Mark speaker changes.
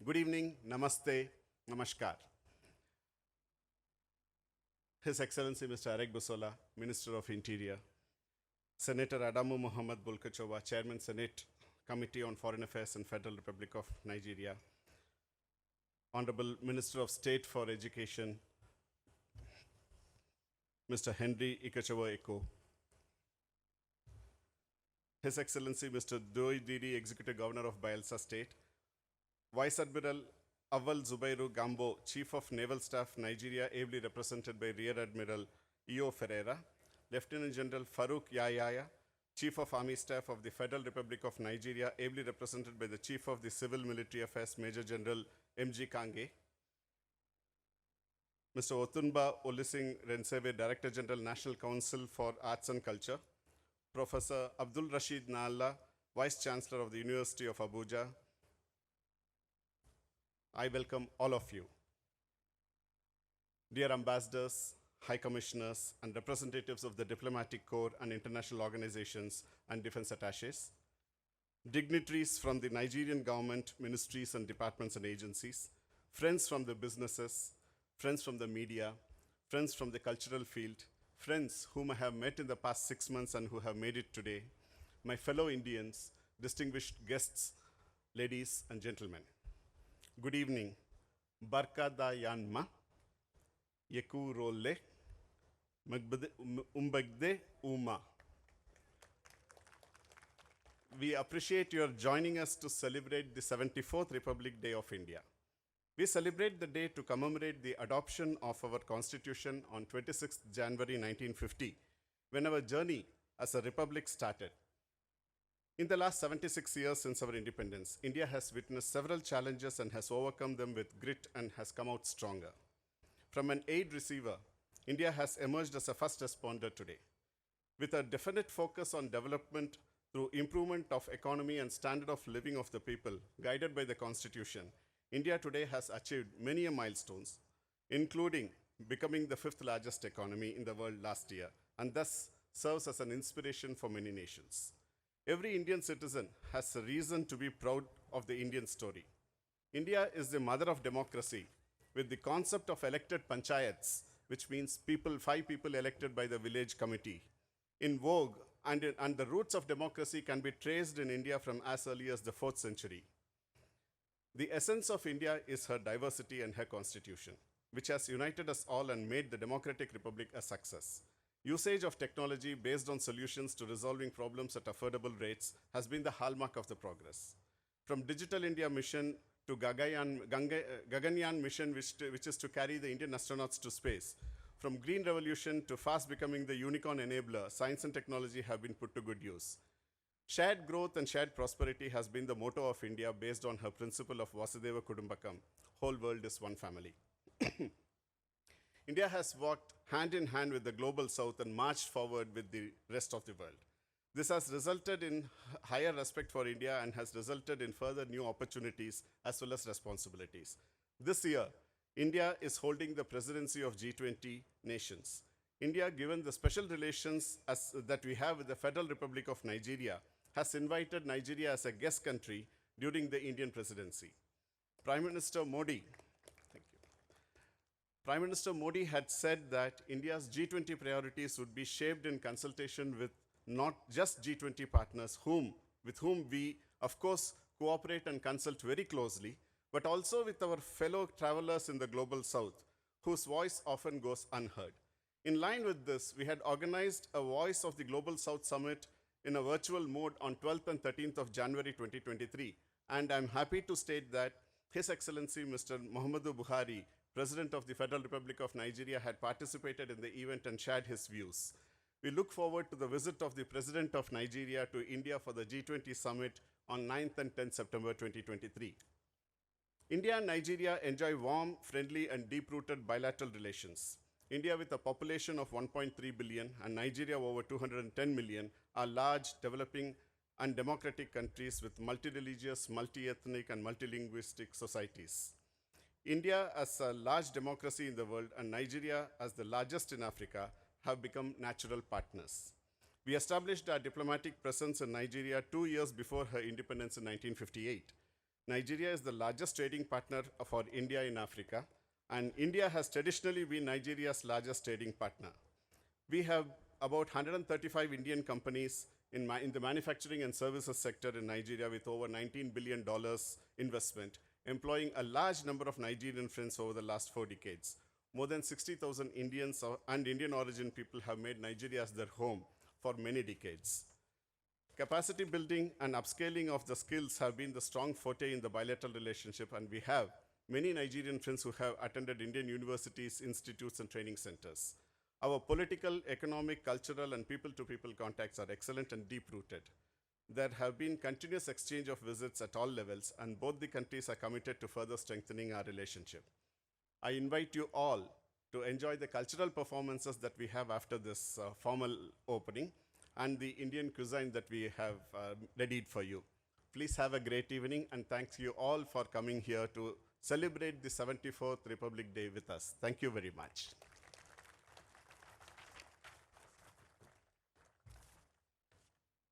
Speaker 1: Good evening, namaste, namaskar. His Excellency Mr. Arek Busola, Minister of Interior, Senator Adamu Muhammad Bulkachowa, Chairman Senate Committee on Foreign Affairs and Federal Republic of Nigeria, Honorable Minister of State for Education, Mr. Henry Ikachowa Eko, His Excellency Mr. Doi Didi, Executive Governor of Bayelsa State, Vice Admiral Awal Zubairu Gambo, Chief of Naval Staff, Nigeria, ably represented by Rear Admiral Eo Ferreira, Lieutenant General Farouk Yahya, Chief of Army Staff of the Federal Republic of Nigeria, ably represented by the Chief of the Civil Military Affairs, Major General M.G. Kange, Mr. Otunba Olising Renseve, Director General, National Council for Arts and Culture, Professor Abdul Rashid Nalla, Vice Chancellor of the University of Abuja. I welcome all of you. Dear ambassadors, high commissioners, and representatives of the diplomatic corps and international organizations and defense attaches, dignitaries from the Nigerian government, ministries and departments and agencies, friends from the businesses, friends from the media, friends from the cultural field, friends whom I have met in the past 6 months and who have made it today, my fellow Indians, distinguished guests, ladies and gentlemen. Good evening. Barka da yanma, yeku rolle, umbagde uma. We appreciate your joining us to celebrate the 74th Republic Day of India. We celebrate the day to commemorate the adoption of our Constitution on 26th January 1950, when our journey as a republic started. In the last 76 years since our independence, India has witnessed several challenges and has overcome them with grit and has come out stronger. From an aid receiver, India has emerged as a first responder today. With a definite focus on development through improvement of economy and standard of living of the people, guided by the Constitution, India today has achieved many milestones, including becoming the 5th largest economy in the world last year, and thus serves as an inspiration for many nations. Every Indian citizen has a reason to be proud of the Indian story. India is the mother of democracy, with the concept of elected panchayats, which means 5 people elected by the village committee, in vogue, and the roots of democracy can be traced in India from as early as the 4th century. The essence of India is her diversity and her constitution, which has united us all and made the democratic republic a success. Usage of technology based on solutions to resolving problems at affordable rates has been the hallmark of the progress. From Digital India Mission to Gaganyaan mission, which is to carry the Indian astronauts to space. From Green Revolution to fast becoming the unicorn enabler, science and technology have been put to good use. Shared growth and shared prosperity has been the motto of India based on her principle of Vasudhaiva Kudumbakam, whole world is one family. India has walked hand in hand with the global south and marched forward with the rest of the world. This has resulted in higher respect for India and has resulted in further new opportunities as well as responsibilities. This year, India is holding the presidency of G20 nations. India, given the special relations that we have with the Federal Republic of Nigeria, has invited Nigeria as a guest country during the Indian presidency. Prime Minister Modi had said that India's G20 priorities would be shaped in consultation with not just G20 partners with whom we, of course, cooperate and consult very closely, but also with our fellow travelers in the global south, whose voice often goes unheard. In line with this, we had organized a Voice of the Global South Summit in a virtual mode on 12th and 13th of January 2023, and I'm happy to state that His Excellency Mr. Muhammadu Buhari, President of the Federal Republic of Nigeria, had participated in the event and shared his views. We look forward to the visit of the President of Nigeria to India for the G20 summit on 9th and 10th September 2023. India and Nigeria enjoy warm, friendly, and deep-rooted bilateral relations. India, with a population of 1.3 billion and Nigeria over 210 million, are large, developing, and democratic countries with multi-religious, multi-ethnic, and multilinguistic societies. India, as a large democracy in the world, and Nigeria, as the largest in Africa, have become natural partners. We established our diplomatic presence in Nigeria 2 years before her independence in 1958. Nigeria is the largest trading partner for India in Africa, and India has traditionally been Nigeria's largest trading partner. We have about 135 Indian companies in the manufacturing and services sector in Nigeria with over $19 billion investment, employing a large number of Nigerian friends over the last 4 decades. More than 60,000 Indians and Indian origin people have made Nigeria as their home for many decades. Capacity building and upscaling of the skills have been the strong forte in the bilateral relationship, and we have many Nigerian friends who have attended Indian universities, institutes, and training centers. Our political, economic, cultural, and people-to-people contacts are excellent and deep-rooted. There have been continuous exchange of visits at all levels, and both the countries are committed to further strengthening our relationship. I invite you all to enjoy the cultural performances that we have after this formal opening and the Indian cuisine that we have readied for you. Please have a great evening, and thank you all for coming here to celebrate the 74th Republic Day with us. Thank you very much.